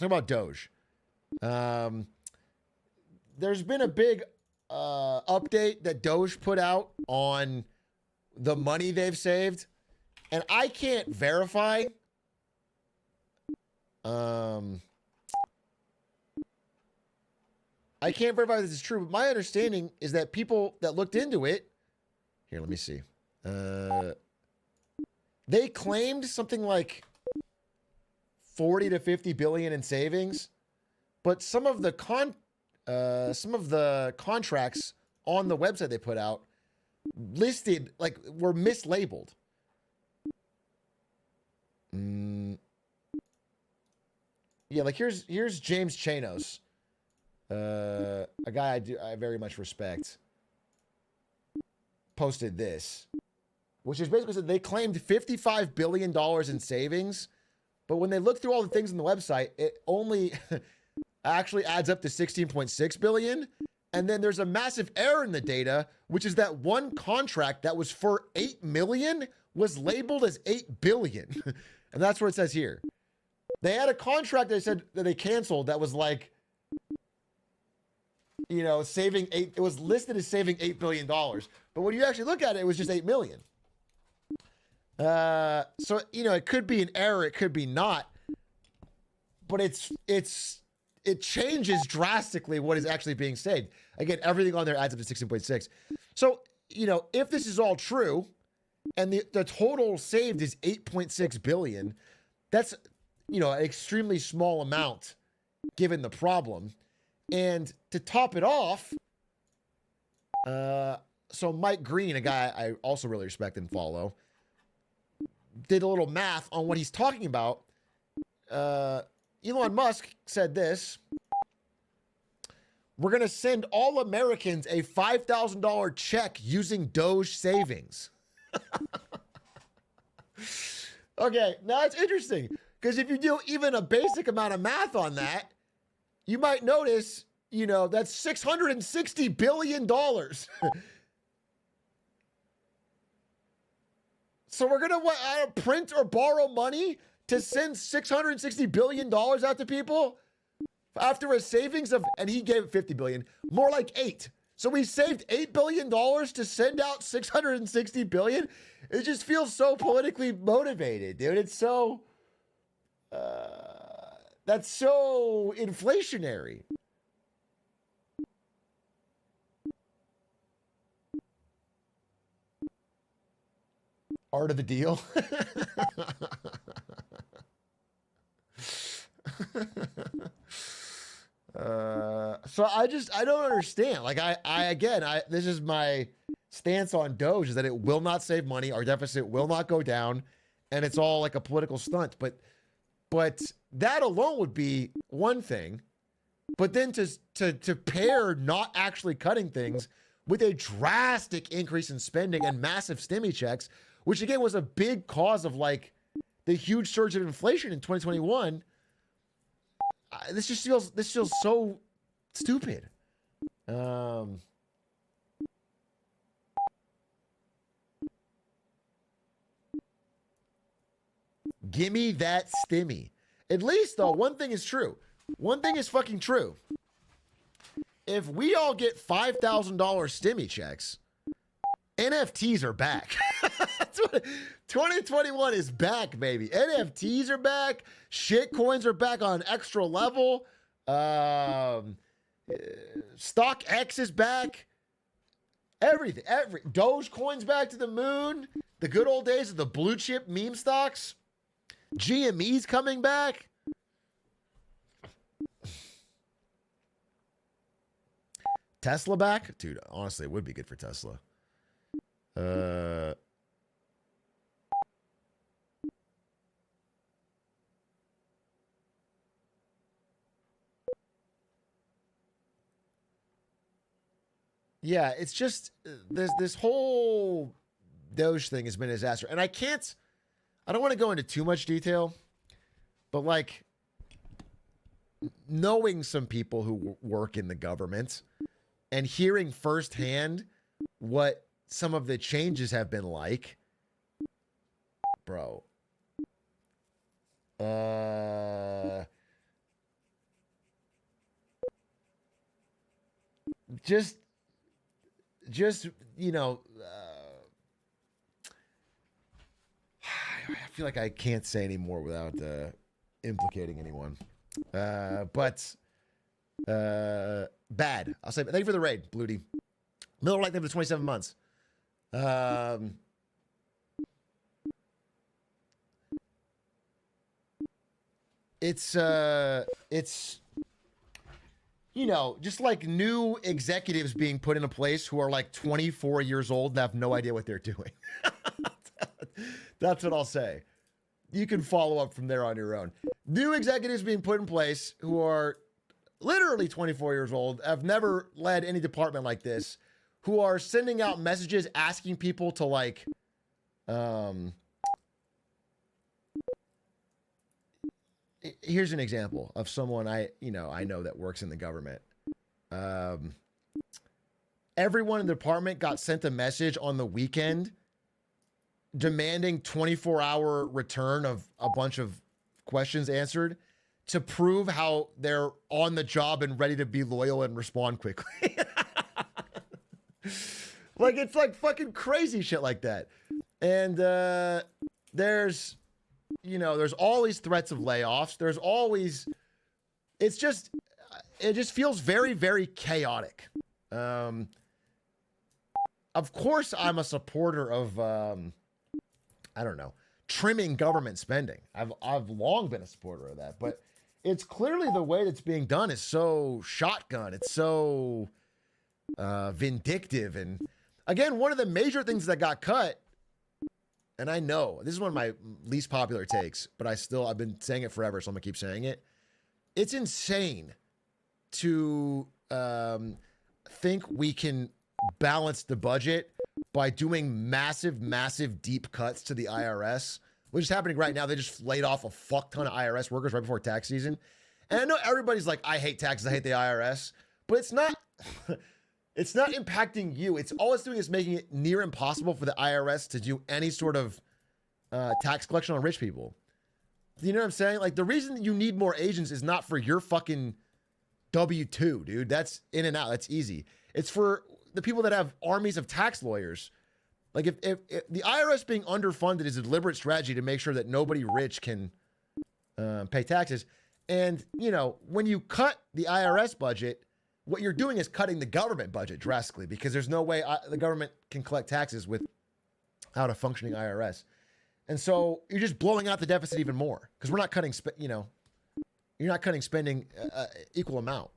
Talking about Doge. There's been a big update that Doge put out on the money they've saved, and I can't verify. I can't verify this is true, but my understanding is that people that looked into it, here, let me see. They claimed something like 40 to 50 billion in savings, but some of the contracts on the website they put out listed like were mislabeled. Yeah, like here's James Chanos, a guy I very much respect, posted this, which is basically said they claimed $55 billion in savings, but when they look through all the things on the website, it only actually adds up to 16.6 billion. And then there's a massive error in the data, which is that one contract that was for 8 million was labeled as 8 billion. And that's what it says here. They had a contract they said that they canceled that was like, you know, it was listed as saving $8 billion. But when you actually look at it, it was just 8 million. So, you know, it could be an error, it could be not, but it changes drastically what is actually being saved. Again, everything on there adds up to 16.6. So, you know, if this is all true and the total saved is 8.6 billion, that's, you know, an extremely small amount given the problem. And to top it off, so Mike Green, a guy I also really respect and follow, did a little math on what he's talking about. Elon Musk said this: we're going to send all Americans a $5,000 check using Doge savings. Okay, now it's interesting because if you do even a basic amount of math on that, you might notice, you know, that's $660 billion. So we're going to print or borrow money to send $660 billion out to people after a savings of, and he gave 50 billion, more like 8. So we saved $8 billion to send out 660 billion. It just feels so politically motivated, dude. It's so, that's so inflationary. Art of the deal. So I don't understand. Like this is my stance on Doge, is that it will not save money. Our deficit will not go down, and it's all like a political stunt. But that alone would be one thing. But then to pair not actually cutting things with a drastic increase in spending and massive stimmy checks, which again was a big cause of like the huge surge of inflation in 2021. This feels so stupid. Gimme that stimmy. At least though, one thing is true. One thing is fucking true. If we all get $5,000 stimmy checks, NFTs are back. 2021 is back, baby. NFTs are back. Shitcoins are back on an extra level. StockX is back. Everything. Dogecoin's back to the moon. The good old days of the blue chip meme stocks. GME's coming back. Tesla back? Dude, honestly, it would be good for Tesla. Yeah, it's just this whole Doge thing has been a disaster. And I don't want to go into too much detail, but like knowing some people who work in the government and hearing firsthand what some of the changes have been like, bro. just, you know, I feel like I can't say any more without implicating anyone. But bad. I'll say, thank you for the raid, Bluty. Miller Lite, thank you for 27 months. It's you know, just like new executives being put into place who are like 24 years old and have no idea what they're doing. That's what I'll say. You can follow up from there on your own. New executives being put in place who are literally 24 years old, have never led any department like this, who are sending out messages asking people to like, here's an example of someone I know that works in the government. Everyone in the department got sent a message on the weekend demanding 24-hour return of a bunch of questions answered to prove how they're on the job and ready to be loyal and respond quickly. Like, it's like fucking crazy shit like that. And there's all these threats of layoffs. There's always, it just feels very, very chaotic. Of course, I'm a supporter of, trimming government spending. I've long been a supporter of that, but it's clearly the way that's being done is so shotgun. It's so vindictive. And again, one of the major things that got cut, and I know this is one of my least popular takes, but I've been saying it forever, so I'm gonna keep saying it. It's insane to think we can balance the budget by doing massive, massive deep cuts to the IRS, which is happening right now. They just laid off a fuck ton of IRS workers right before tax season. And I know everybody's like, I hate taxes, I hate the IRS, but it's not it's not impacting you. All it's doing is making it near impossible for the IRS to do any sort of tax collection on rich people. You know what I'm saying? Like, the reason you need more agents is not for your fucking W-2, dude. That's in and out. That's easy. It's for the people that have armies of tax lawyers. Like, if the IRS being underfunded is a deliberate strategy to make sure that nobody rich can pay taxes. And, when you cut the IRS budget, what you're doing is cutting the government budget drastically, because there's no way the government can collect taxes without a functioning IRS. And so you're just blowing out the deficit even more, because we're not cutting, you're not cutting spending equal amount.